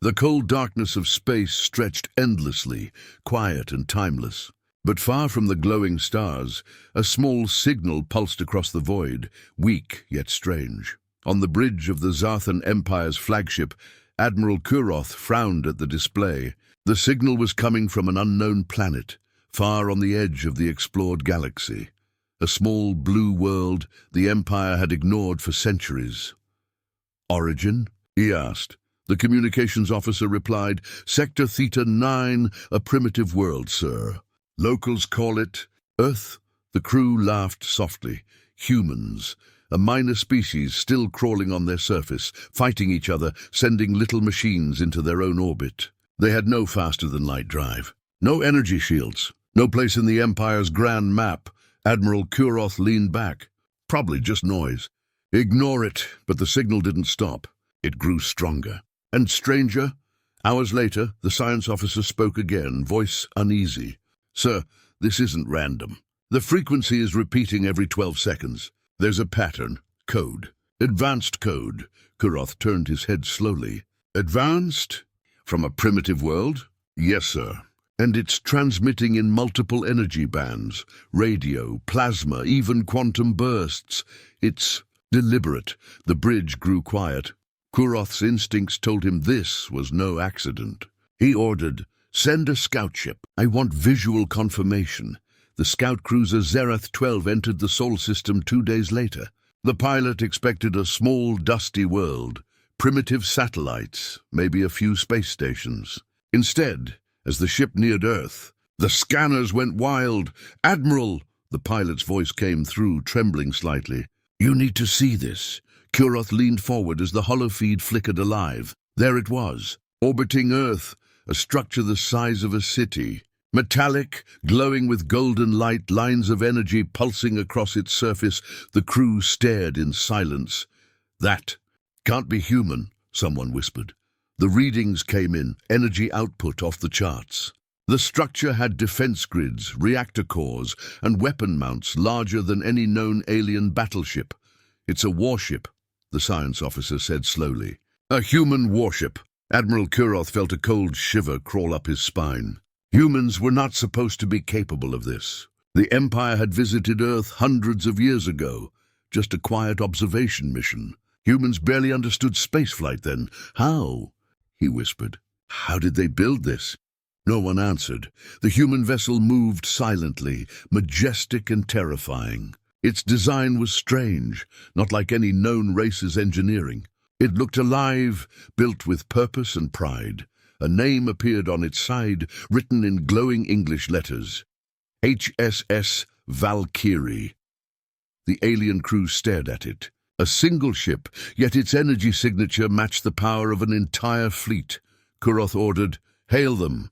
The cold darkness of space stretched endlessly, quiet and timeless. But far from the glowing stars, a small signal pulsed across the void, weak yet strange. On the bridge of the Zarthan Empire's flagship, Admiral Kuroth frowned at the display. The signal was coming from an unknown planet, far on the edge of the explored galaxy. A small blue world the Empire had ignored for centuries. "Origin?" he asked. The communications officer replied, "Sector Theta 9, a primitive world, sir. Locals call it Earth." The crew laughed softly. Humans, a minor species still crawling on their surface, fighting each other, sending little machines into their own orbit. They had no faster-than-light drive, no energy shields, no place in the Empire's grand map. Admiral Kuroth leaned back. "Probably just noise." "Ignore it," but the signal didn't stop. It grew stronger and stranger. Hours later, the science officer spoke again, voice uneasy. "Sir, this isn't random. The frequency is repeating every 12 seconds. There's a pattern, code, advanced code." Kuroth turned his head slowly. "Advanced? From a primitive world?" "Yes, sir. And it's transmitting in multiple energy bands, radio, plasma, even quantum bursts. It's deliberate." The bridge grew quiet. Kuroth's instincts told him this was no accident. He ordered, "Send a scout ship. I want visual confirmation." The scout cruiser Zerath 12 entered the Sol system 2 days later. The pilot expected a small, dusty world, primitive satellites, maybe a few space stations. Instead, as the ship neared Earth, the scanners went wild. "Admiral!" The pilot's voice came through, trembling slightly. "You need to see this." Kuroth leaned forward as the holofeed flickered alive. There it was, orbiting Earth, a structure the size of a city. Metallic, glowing with golden light, lines of energy pulsing across its surface. The crew stared in silence. "That can't be human," someone whispered. The readings came in, energy output off the charts. The structure had defense grids, reactor cores, and weapon mounts larger than any known alien battleship. "It's a warship," the science officer said slowly. "A human warship." Admiral Kuroth felt a cold shiver crawl up his spine. Humans were not supposed to be capable of this. The Empire had visited Earth hundreds of years ago, just a quiet observation mission. Humans barely understood spaceflight then. "How?" he whispered. "How did they build this?" No one answered. The human vessel moved silently, majestic and terrifying. Its design was strange, not like any known race's engineering. It looked alive, built with purpose and pride. A name appeared on its side, written in glowing English letters. HSS Valkyrie. The alien crew stared at it. A single ship, yet its energy signature matched the power of an entire fleet. Kuroth ordered, "Hail them."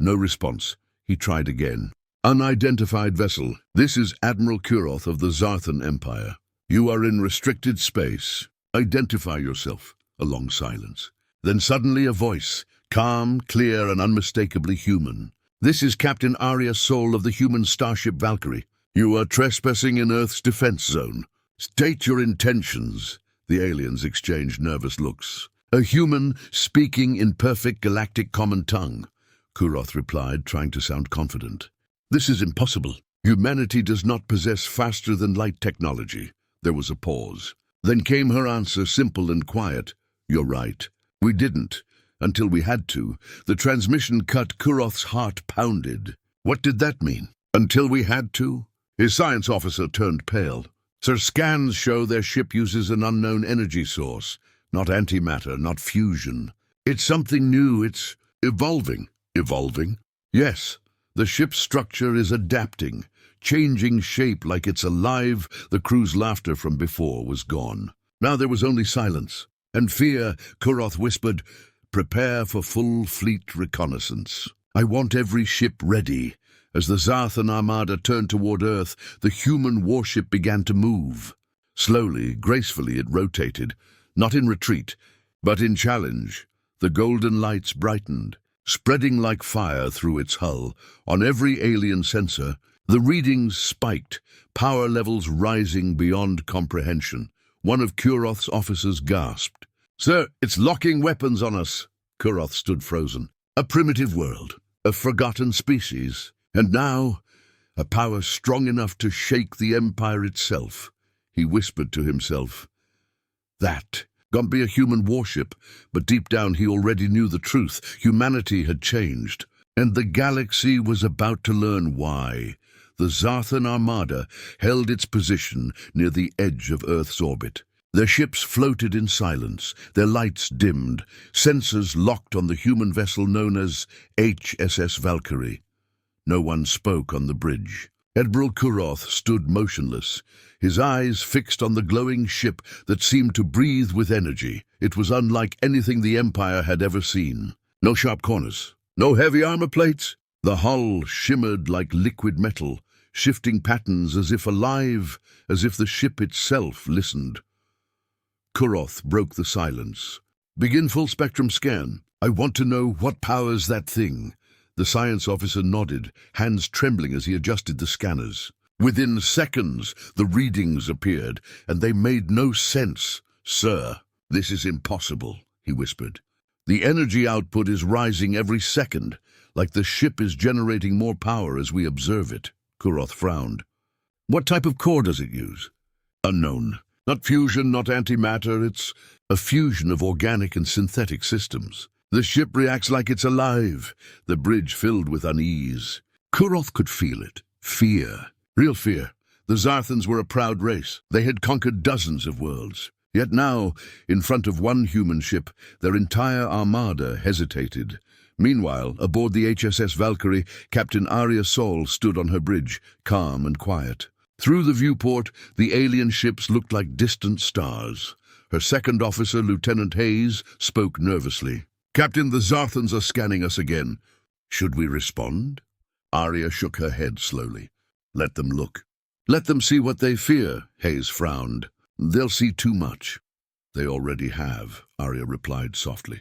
No response. He tried again. "Unidentified vessel. This is Admiral Kuroth of the Zarthan Empire. You are in restricted space. Identify yourself." A long silence. Then suddenly a voice, calm, clear, and unmistakably human. "This is Captain Arya Sol of the human starship Valkyrie. You are trespassing in Earth's defense zone. State your intentions." The aliens exchanged nervous looks. "A human speaking in perfect galactic common tongue," Kuroth replied, trying to sound confident. "This is impossible. Humanity does not possess faster-than-light technology." There was a pause. Then came her answer, simple and quiet. "You're right. We didn't, until we had to." The transmission cut. Kuroth's heart pounded. What did that mean? Until we had to? His science officer turned pale. "Sir, scans show their ship uses an unknown energy source. Not antimatter, not fusion. It's something new. It's evolving." "Evolving?" "Yes. The ship's structure is adapting, changing shape like it's alive." The crew's laughter from before was gone. Now there was only silence. And fear. Kuroth whispered, "Prepare for full fleet reconnaissance. I want every ship ready." As the Zarthan Armada turned toward Earth, the human warship began to move. Slowly, gracefully it rotated, not in retreat, but in challenge. The golden lights brightened, spreading like fire through its hull. On every alien sensor, the readings spiked, power levels rising beyond comprehension. One of Kuroth's officers gasped. "Sir, it's locking weapons on us." Kuroth stood frozen. A primitive world, a forgotten species, and now a power strong enough to shake the Empire itself. He whispered to himself. That can't be a human warship, but deep down he already knew the truth. Humanity had changed, and the galaxy was about to learn why. The Zarthan Armada held its position near the edge of Earth's orbit. Their ships floated in silence, their lights dimmed, sensors locked on the human vessel known as HSS Valkyrie. No one spoke on the bridge. Admiral Kuroth stood motionless, his eyes fixed on the glowing ship that seemed to breathe with energy. It was unlike anything the Empire had ever seen. No sharp corners, no heavy armor plates. The hull shimmered like liquid metal, shifting patterns as if alive, as if the ship itself listened. Kuroth broke the silence. Begin full spectrum scan. I want to know what powers that thing. The science officer nodded, hands trembling as he adjusted the scanners. Within seconds, the readings appeared, and they made no sense. Sir, this is impossible, he whispered. The energy output is rising every second, like the ship is generating more power as we observe it. Kuroth frowned. What type of core does it use? Unknown. Not fusion, not antimatter, it's a fusion of organic and synthetic systems. The ship reacts like it's alive, the bridge filled with unease. Kuroth could feel it. Fear. Real fear. The Zarthans were a proud race. They had conquered dozens of worlds. Yet now, in front of one human ship, their entire armada hesitated. Meanwhile, aboard the HSS Valkyrie, Captain Arya Sol stood on her bridge, calm and quiet. Through the viewport, the alien ships looked like distant stars. Her second officer, Lieutenant Hayes, spoke nervously. Captain, the Zarthans are scanning us again. Should we respond? Arya shook her head slowly. Let them look. Let them see what they fear, Hayes frowned. They'll see too much. They already have, Arya replied softly.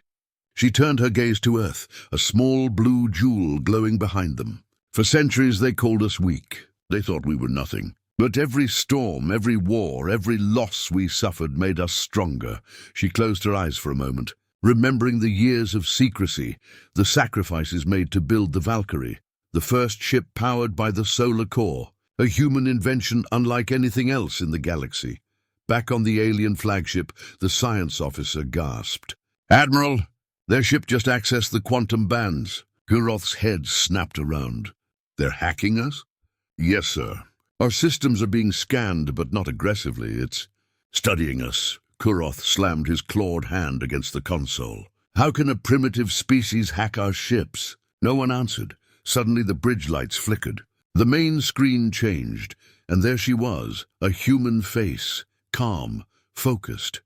She turned her gaze to Earth, a small blue jewel glowing behind them. For centuries they called us weak. They thought we were nothing. But every storm, every war, every loss we suffered made us stronger. She closed her eyes for a moment, remembering the years of secrecy, the sacrifices made to build the Valkyrie, the first ship powered by the solar core, a human invention unlike anything else in the galaxy. Back on the alien flagship, the science officer gasped. Admiral, their ship just accessed the quantum bands. Kuroth's head snapped around. They're hacking us? Yes, sir. Our systems are being scanned, but not aggressively. It's studying us. Kuroth slammed his clawed hand against the console. How can a primitive species hack our ships? No one answered. Suddenly the bridge lights flickered. The main screen changed, and there she was, a human face, calm, focused.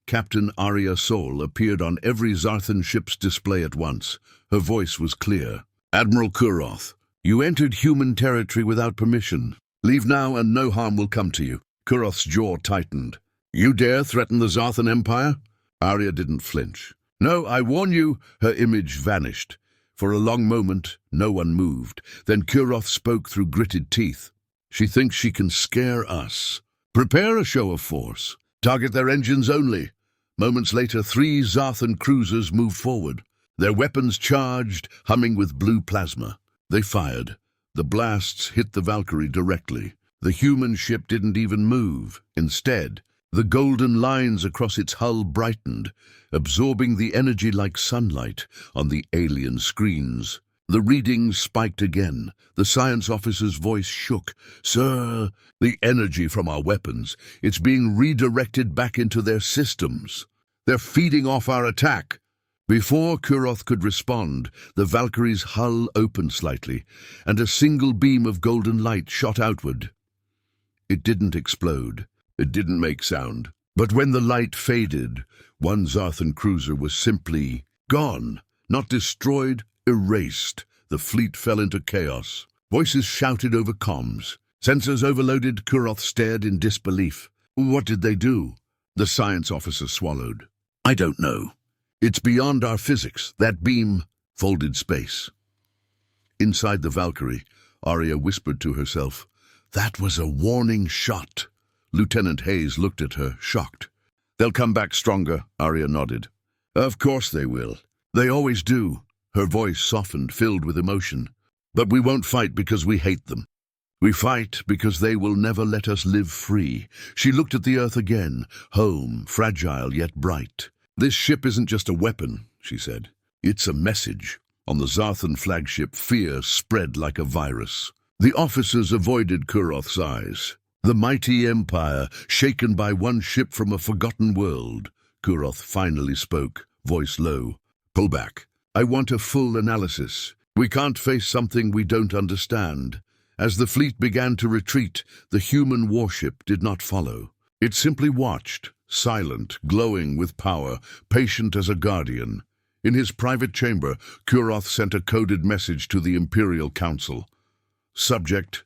Captain Arya Sol appeared on every Zarthan ship's display at once. Her voice was clear. Admiral Kuroth, you entered human territory without permission. Leave now and no harm will come to you. Kuroth's jaw tightened. You dare threaten the Zarthan Empire? Arya didn't flinch. No, I warn you. Her image vanished. For a long moment, no one moved. Then Kuroth spoke through gritted teeth. She thinks she can scare us. Prepare a show of force. Target their engines only. Moments later, 3 Zarthan cruisers moved forward. Their weapons charged, humming with blue plasma. They fired. The blasts hit the Valkyrie directly. The human ship didn't even move. Instead, the golden lines across its hull brightened, absorbing the energy like sunlight on the alien screens. The readings spiked again. The science officer's voice shook. Sir, the energy from our weapons, it's being redirected back into their systems. They're feeding off our attack. Before Kuroth could respond, the Valkyrie's hull opened slightly, and a single beam of golden light shot outward. It didn't explode. It didn't make sound. But when the light faded, one Zarthan cruiser was simply gone. Not destroyed, erased. The fleet fell into chaos. Voices shouted over comms. Sensors overloaded. Kuroth stared in disbelief. What did they do? The science officer swallowed. I don't know. It's beyond our physics. That beam folded space. Inside the Valkyrie, Arya whispered to herself, That was a warning shot. Lieutenant Hayes looked at her, shocked. They'll come back stronger, Arya nodded. Of course they will. They always do. Her voice softened, filled with emotion. But we won't fight because we hate them. We fight because they will never let us live free. She looked at the Earth again, home, fragile yet bright. This ship isn't just a weapon, she said. It's a message. On the Zarthan flagship, fear spread like a virus. The officers avoided Kuroth's eyes. The mighty empire, shaken by one ship from a forgotten world. Kuroth finally spoke, voice low. Pull back. I want a full analysis. We can't face something we don't understand. As the fleet began to retreat, the human warship did not follow. It simply watched, silent, glowing with power, patient as a guardian. In his private chamber, Kuroth sent a coded message to the Imperial Council. Subject: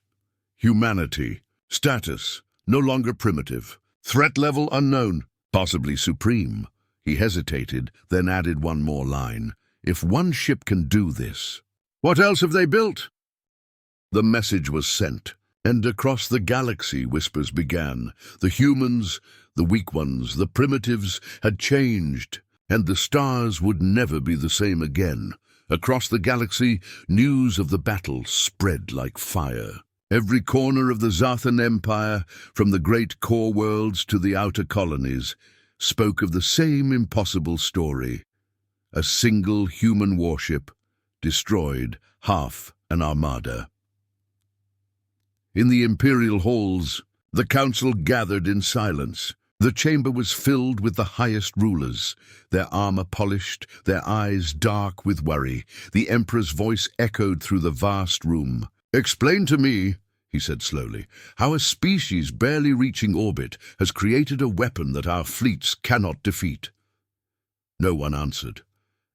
humanity. Status: no longer primitive. Threat level unknown, possibly supreme. He hesitated, then added one more line. If one ship can do this, what else have they built? The message was sent, and across the galaxy whispers began. The humans, the weak ones, the primitives had changed, and the stars would never be the same again. Across the galaxy, news of the battle spread like fire. Every corner of the Zarthan Empire, from the great core worlds to the outer colonies, spoke of the same impossible story. A single human warship destroyed half an armada. In the Imperial halls, the council gathered in silence. The chamber was filled with the highest rulers, their armor polished, their eyes dark with worry. The Emperor's voice echoed through the vast room. "Explain to me," he said slowly, "how a species barely reaching orbit has created a weapon that our fleets cannot defeat." No one answered.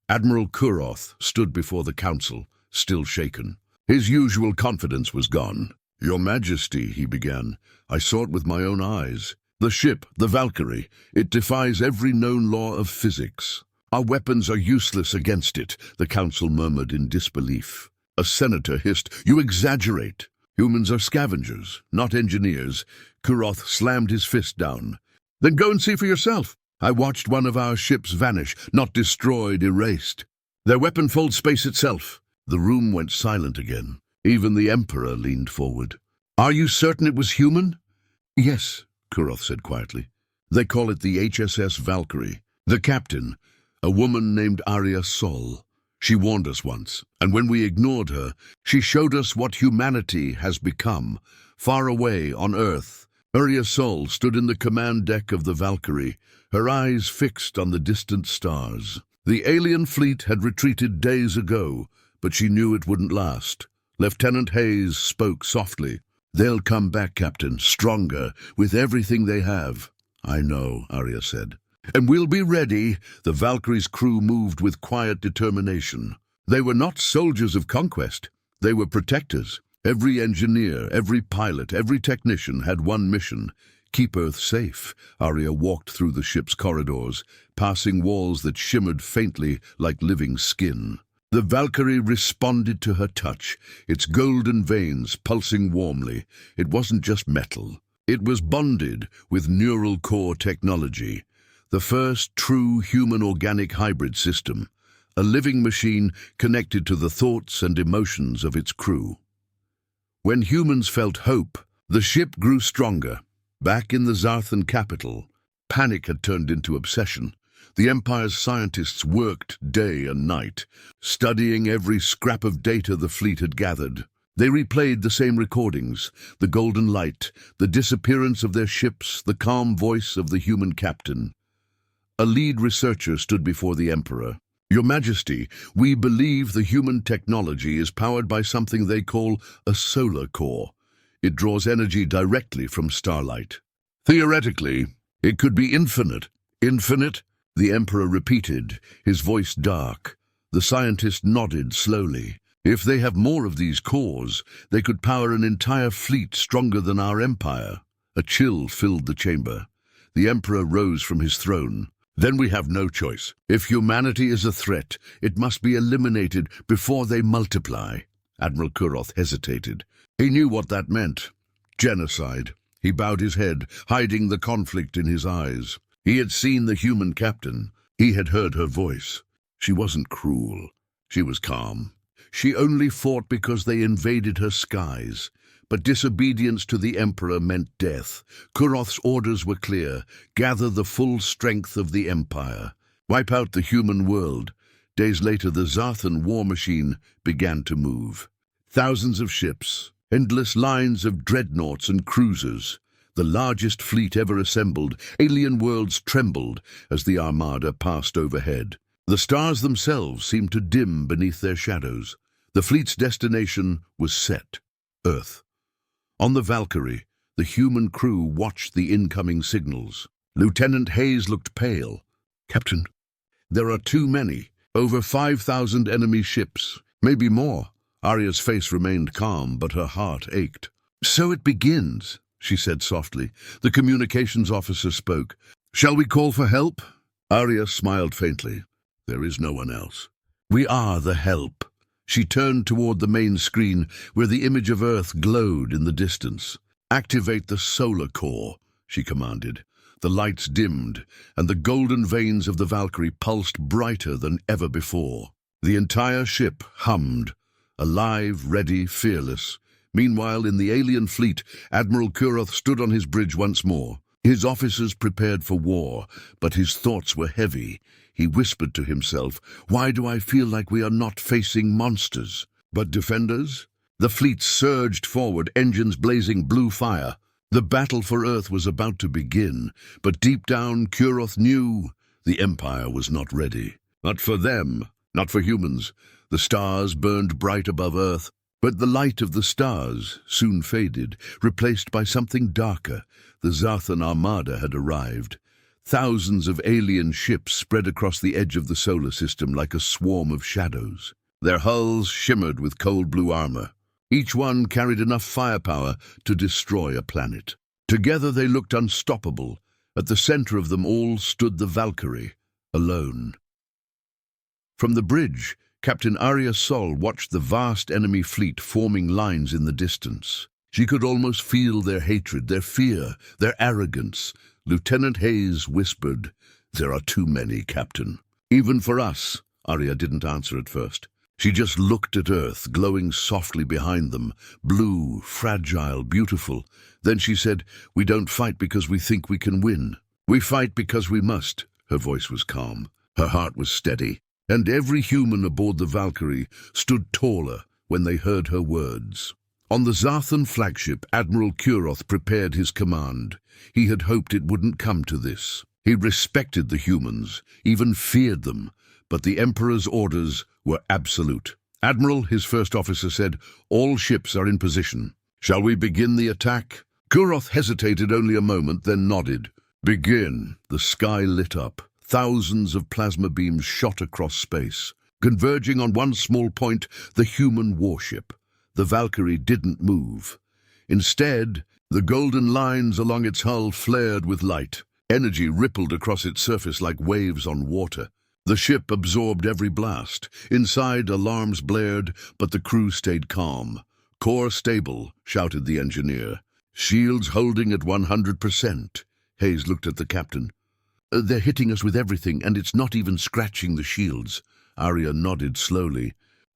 Admiral Kuroth stood before the council, still shaken. His usual confidence was gone. "Your Majesty," he began, "I saw it with my own eyes. The ship, the Valkyrie, it defies every known law of physics. Our weapons are useless against it," the council murmured in disbelief. A senator hissed, "You exaggerate. Humans are scavengers, not engineers." Kuroth slammed his fist down. "Then go and see for yourself. I watched one of our ships vanish, not destroyed, erased. Their weapon folds space itself." The room went silent again. Even the Emperor leaned forward. "Are you certain it was human?" "Yes," Kuroth said quietly. "They call it the HSS Valkyrie. The captain, a woman named Arya Sol. She warned us once, and when we ignored her, she showed us what humanity has become. Far away on Earth, Arya Sol stood in the command deck of the Valkyrie, her eyes fixed on the distant stars. The alien fleet had retreated days ago, but she knew it wouldn't last. Lieutenant Hayes spoke softly. "They'll come back, Captain, stronger, with everything they have." "I know," Arya said. "And we'll be ready." The Valkyrie's crew moved with quiet determination. They were not soldiers of conquest. They were protectors. Every engineer, every pilot, every technician had one mission: keep Earth safe. Arya walked through the ship's corridors, passing walls that shimmered faintly like living skin. The Valkyrie responded to her touch, its golden veins pulsing warmly. It wasn't just metal. It was bonded with neural core technology, the first true human-organic hybrid system, a living machine connected to the thoughts and emotions of its crew. When humans felt hope, the ship grew stronger. Back in the Zarthan capital, panic had turned into obsession. The Empire's scientists worked day and night, studying every scrap of data the fleet had gathered. They replayed the same recordings: the golden light, the disappearance of their ships, the calm voice of the human captain. A lead researcher stood before the Emperor. "Your Majesty, we believe the human technology is powered by something they call a solar core. It draws energy directly from starlight. Theoretically, it could be infinite." "Infinite?" the Emperor repeated, his voice dark. The scientist nodded slowly. "If they have more of these cores, they could power an entire fleet stronger than our empire." A chill filled the chamber. The Emperor rose from his throne. "Then we have no choice. If humanity is a threat, it must be eliminated before they multiply." Admiral Kuroth hesitated. He knew what that meant. Genocide. He bowed his head, hiding the conflict in his eyes. He had seen the human captain. He had heard her voice. She wasn't cruel. She was calm. She only fought because they invaded her skies. But disobedience to the Emperor meant death. Kuroth's orders were clear. Gather the full strength of the Empire. Wipe out the human world. Days later, the Zarthan war machine began to move. Thousands of ships, endless lines of dreadnoughts and cruisers. The largest fleet ever assembled. Alien worlds trembled as the Armada passed overhead. The stars themselves seemed to dim beneath their shadows. The fleet's destination was set: Earth. On the Valkyrie, the human crew watched the incoming signals. Lieutenant Hayes looked pale. "Captain, there are too many. Over 5,000 enemy ships, maybe more." Arya's face remained calm, but her heart ached. "So it begins," she said softly. The communications officer spoke. "Shall we call for help?" Arya smiled faintly. "There is no one else. We are the help." She turned toward the main screen, where the image of Earth glowed in the distance. "Activate the solar core," she commanded. The lights dimmed, and the golden veins of the Valkyrie pulsed brighter than ever before. The entire ship hummed, alive, ready, fearless. Meanwhile, in the alien fleet, Admiral Kuroth stood on his bridge once more. His officers prepared for war, but his thoughts were heavy. He whispered to himself, "Why do I feel like we are not facing monsters, but defenders?" The fleet surged forward, engines blazing blue fire. The battle for Earth was about to begin, but deep down, Kuroth knew the Empire was not ready. Not for them, not for humans. The stars burned bright above Earth, but the light of the stars soon faded, replaced by something darker. The Zarthan Armada had arrived. Thousands of alien ships spread across the edge of the solar system like a swarm of shadows. Their hulls shimmered with cold blue armor. Each one carried enough firepower to destroy a planet. Together they looked unstoppable. At the center of them all stood the Valkyrie, alone. From the bridge, Captain Arya Sol watched the vast enemy fleet forming lines in the distance. She could almost feel their hatred, their fear, their arrogance. Lieutenant Hayes whispered, "There are too many, Captain." "Even for us." Arya didn't answer at first. She just looked at Earth, glowing softly behind them, blue, fragile, beautiful. Then she said, "We don't fight because we think we can win. We fight because we must." Her voice was calm. Her heart was steady. And every human aboard the Valkyrie stood taller when they heard her words. On the Zarthan flagship, Admiral Kuroth prepared his command. He had hoped it wouldn't come to this. He respected the humans, even feared them, but the Emperor's orders were absolute. "Admiral," his first officer said, "all ships are in position. Shall we begin the attack?" Kuroth hesitated only a moment, then nodded. "Begin." The sky lit up. Thousands of plasma beams shot across space. Converging on one small point, the human warship. The Valkyrie didn't move. Instead, the golden lines along its hull flared with light. Energy rippled across its surface like waves on water. The ship absorbed every blast. Inside, alarms blared, but the crew stayed calm. "Core stable," shouted the engineer. "Shields holding at 100%. Hayes looked at the captain. "They're hitting us with everything, and it's not even scratching the shields." Arya nodded slowly.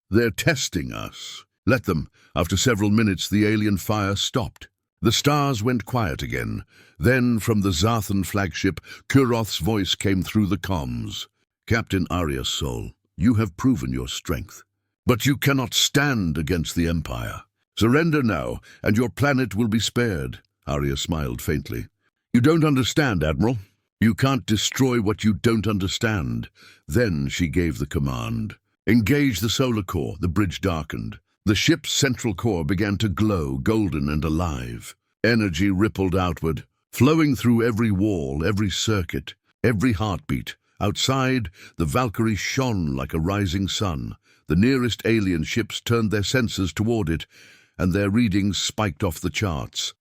"They're testing us." "Let them." After several minutes, the alien fire stopped. The stars went quiet again. Then, from the Zarthan flagship, Kuroth's voice came through the comms. "Captain Arya Sol, you have proven your strength. But you cannot stand against the Empire. Surrender now, and your planet will be spared." Arya smiled faintly. "You don't understand, Admiral. You can't destroy what you don't understand." Then she gave the command. "Engage the solar core." The bridge darkened. The ship's central core began to glow, golden and alive. Energy rippled outward, flowing through every wall, every circuit, every heartbeat. Outside, the Valkyrie shone like a rising sun. The nearest alien ships turned their sensors toward it, and their readings spiked off the charts.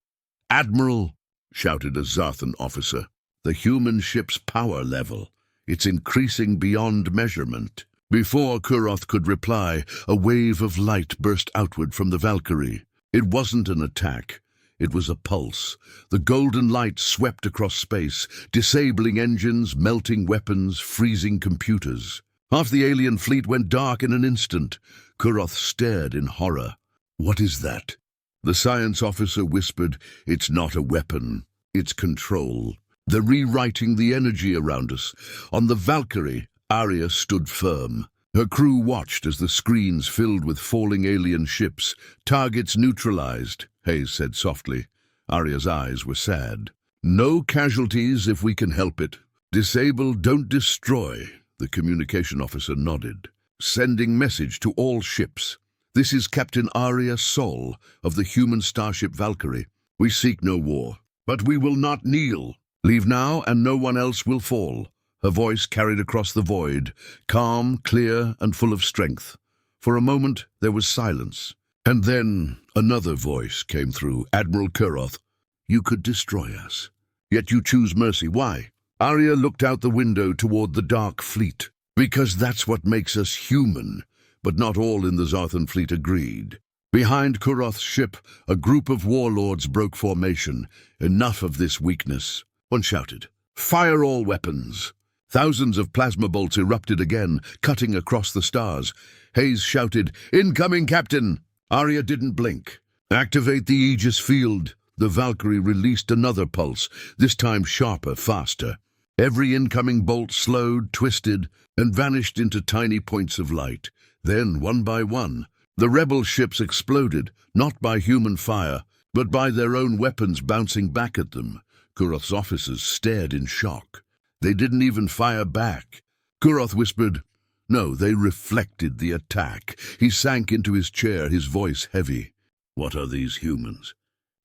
"Admiral!" shouted a Zarthan officer. "The human ship's power level. It's increasing beyond measurement." Before Kuroth could reply, a wave of light burst outward from the Valkyrie. It wasn't an attack. It was a pulse. The golden light swept across space, disabling engines, melting weapons, freezing computers. Half the alien fleet went dark in an instant. Kuroth stared in horror. "What is that?" The science officer whispered, "It's not a weapon. It's control. They're rewriting the energy around us." On the Valkyrie, Arya stood firm. Her crew watched as the screens filled with falling alien ships. "Targets neutralized," Hayes said softly. Arya's eyes were sad. "No casualties if we can help it. Disable, don't destroy." The communication officer nodded. "Sending message to all ships. This is Captain Arya Sol of the human starship Valkyrie. We seek no war, but we will not kneel. Leave now and no one else will fall." Her voice carried across the void, calm, clear, and full of strength. For a moment there was silence. And then another voice came through. "Admiral Kuroth, you could destroy us. Yet you choose mercy. Why?" Arya looked out the window toward the dark fleet. "Because that's what makes us human." But not all in the Zarthan fleet agreed. Behind Kuroth's ship, a group of warlords broke formation. "Enough of this weakness." One shouted, "Fire all weapons!" Thousands of plasma bolts erupted again, cutting across the stars. Hayes shouted, "Incoming, Captain!" Arya didn't blink. "Activate the Aegis field." The Valkyrie released another pulse, this time sharper, faster. Every incoming bolt slowed, twisted, and vanished into tiny points of light. Then, one by one, the rebel ships exploded, not by human fire, but by their own weapons bouncing back at them. Kuroth's officers stared in shock. They didn't even fire back. Kuroth whispered, "No, they reflected the attack." He sank into his chair, his voice heavy. "What are these humans?"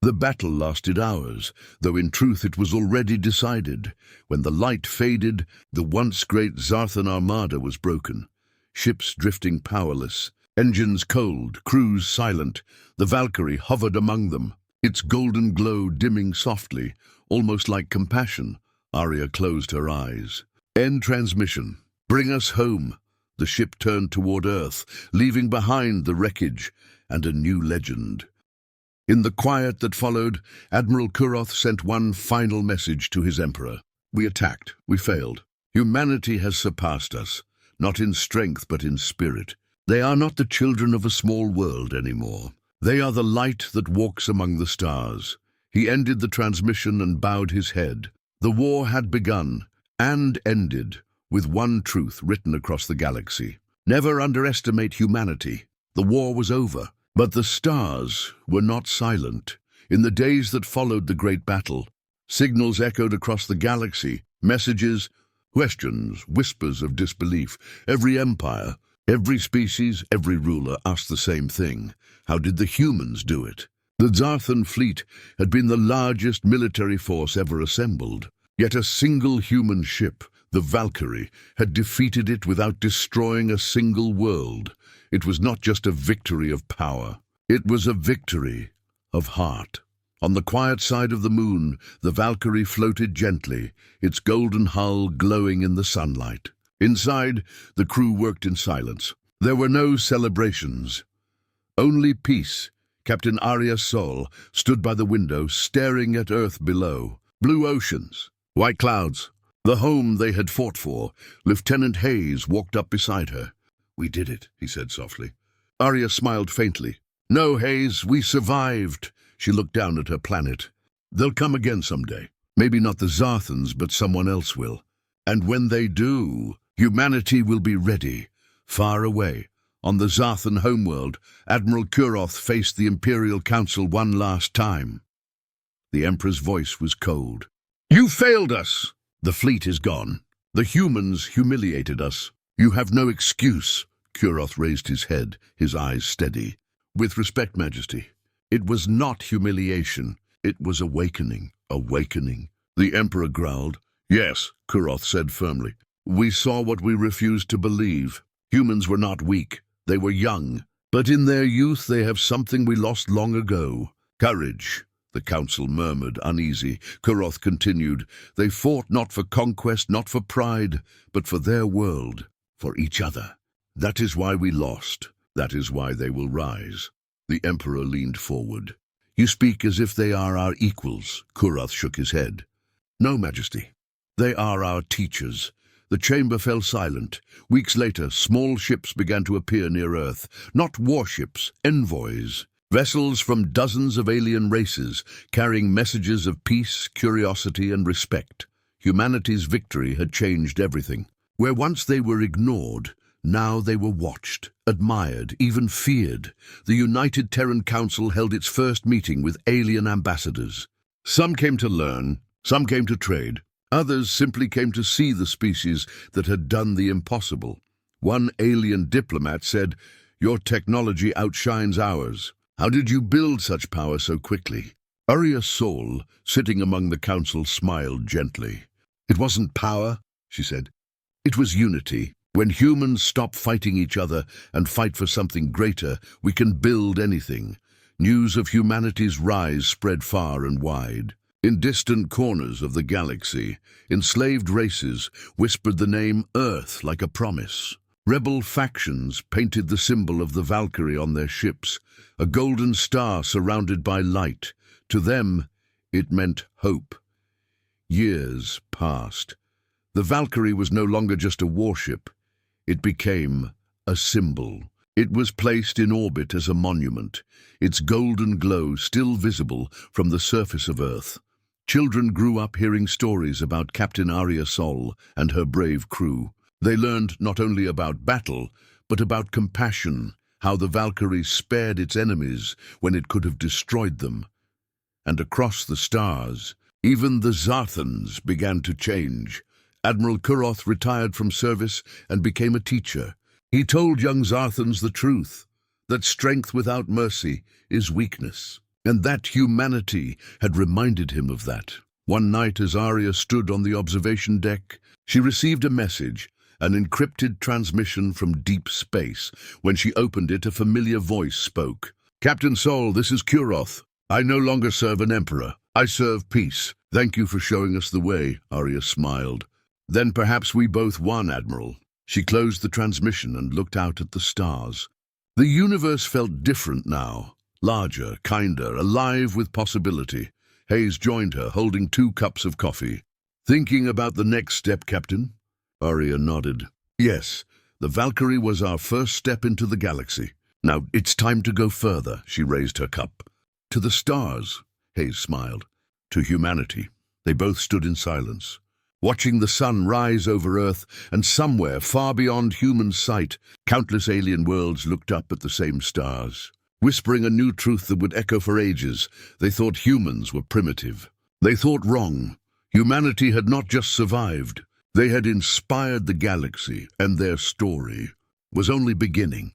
The battle lasted hours, though in truth it was already decided. When the light faded, the once great Zarthan Armada was broken. Ships drifting powerless, engines cold, crews silent. The Valkyrie hovered among them, its golden glow dimming softly, almost like compassion. Arya closed her eyes. "End transmission. Bring us home." The ship turned toward Earth, leaving behind the wreckage and a new legend. In the quiet that followed, Admiral Kuroth sent one final message to his Emperor. "We attacked. We failed. Humanity has surpassed us, not in strength but in spirit. They are not the children of a small world anymore. They are the light that walks among the stars." He ended the transmission and bowed his head. The war had begun, and ended, with one truth written across the galaxy. Never underestimate humanity. The war was over. But the stars were not silent. In the days that followed the great battle, signals echoed across the galaxy, messages, questions, whispers of disbelief. Every empire, every species, every ruler asked the same thing. How did the humans do it? The Zarthan fleet had been the largest military force ever assembled. Yet a single human ship, the Valkyrie, had defeated it without destroying a single world. It was not just a victory of power. It was a victory of heart. On the quiet side of the moon, the Valkyrie floated gently, its golden hull glowing in the sunlight. Inside, the crew worked in silence. There were no celebrations, only peace. Captain Arya Sol stood by the window, staring at Earth below. Blue oceans, white clouds, the home they had fought for. Lieutenant Hayes walked up beside her. "We did it," he said softly. Arya smiled faintly. "No, Hayes, we survived." She looked down at her planet. "They'll come again someday. Maybe not the Zarthans, but someone else will. And when they do, humanity will be ready." Far away, on the Zarthan homeworld, Admiral Kuroth faced the Imperial Council one last time. The Emperor's voice was cold. "You failed us. The fleet is gone. The humans humiliated us. You have no excuse." Kuroth raised his head, his eyes steady. "With respect, Majesty, it was not humiliation. It was awakening." "Awakening?" The Emperor growled. "Yes," Kuroth said firmly. "We saw what we refused to believe. Humans were not weak. They were young. But in their youth they have something we lost long ago. Courage." The council murmured, uneasy. Kuroth continued. "They fought not for conquest, not for pride, but for their world. For each other. That is why we lost. That is why they will rise." The Emperor leaned forward. "You speak as if they are our equals." Kuroth shook his head. "No, Majesty. They are our teachers. The chamber fell silent. Weeks later, small ships began to appear near Earth. Not warships, envoys. Vessels from dozens of alien races, carrying messages of peace, curiosity, and respect. Humanity's victory had changed everything. Where once they were ignored, now they were watched, admired, even feared. The United Terran Council held its first meeting with alien ambassadors. Some came to learn, some came to trade. Others simply came to see the species that had done the impossible. One alien diplomat said, "Your technology outshines ours. How did you build such power so quickly?" Arya Sol, sitting among the council, smiled gently. "It wasn't power," she said. "It was unity. When humans stop fighting each other and fight for something greater, we can build anything." News of humanity's rise spread far and wide. In distant corners of the galaxy, enslaved races whispered the name Earth like a promise. Rebel factions painted the symbol of the Valkyrie on their ships, a golden star surrounded by light. To them, it meant hope. Years passed. The Valkyrie was no longer just a warship. It became a symbol. It was placed in orbit as a monument, its golden glow still visible from the surface of Earth. Children grew up hearing stories about Captain Arya Sol and her brave crew. They learned not only about battle, but about compassion, how the Valkyrie spared its enemies when it could have destroyed them. And across the stars, even the Zarthans began to change. Admiral Kuroth retired from service and became a teacher. He told young Zarthans the truth, that strength without mercy is weakness. And that humanity had reminded him of that. One night, as Arya stood on the observation deck, she received a message, an encrypted transmission from deep space. When she opened it, a familiar voice spoke. "Captain Sol, this is Kuroth. I no longer serve an emperor. I serve peace. Thank you for showing us the way," Arya smiled. "Then perhaps we both won, Admiral." She closed the transmission and looked out at the stars. The universe felt different now. Larger, kinder, alive with possibility. Hayes joined her, holding 2 cups of coffee. "Thinking about the next step, Captain?" Arya nodded. "Yes, the Valkyrie was our first step into the galaxy. Now it's time to go further." She raised her cup. "To the stars," Hayes smiled. "To humanity." They both stood in silence, watching the sun rise over Earth, and somewhere far beyond human sight, countless alien worlds looked up at the same stars. Whispering a new truth that would echo for ages, they thought humans were primitive. They thought wrong. Humanity had not just survived. They had inspired the galaxy, and their story was only beginning.